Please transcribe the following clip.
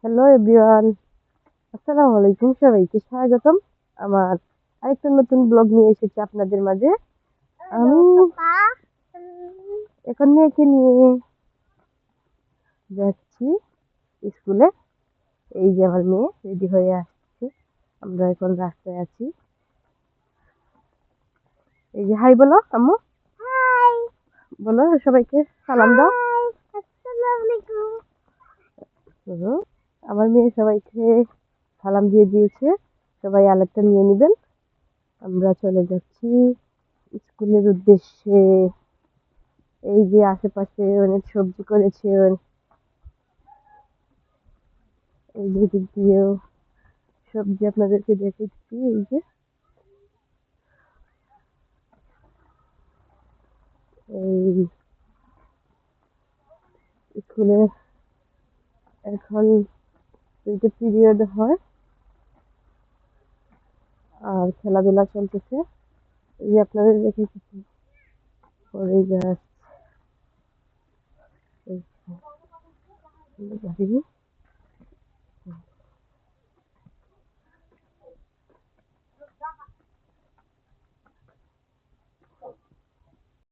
Hello everyone, আসসালামু আলাইকুম। সবাইকে স্বাগতম। আমার আরেকটা নতুন ব্লগ নিয়ে এসেছি আপনাদের মাঝে। আমি এখন মেয়েকে নিয়ে যাচ্ছি স্কুলে। এই যে আমার মেয়ে রেডি হয়ে আসছে, আমরা এখন রাস্তায় আছি। এই যে হাই বলো আম্মু, বলো সবাইকে, সালাম দাও। হুম, আমার মেয়ে সবাইকে সালাম দিয়ে দিয়েছে। সবাই আলেরটা নিয়ে নেবেন। আমরা চলে যাচ্ছি স্কুলের উদ্দেশ্যে। এই যে আশেপাশে অনেক সবজি করেছে, এই যে দিক দিয়েও সবজি আপনাদেরকে দেখাচ্ছি। এই যে এই স্কুলে এখন দুইটা পিরিয়ড হয় আর খেলাধুলা চলতেছে। এই যে আপনাদের দেখাচ্ছি পরে গাছ, এই যে গাড়ি।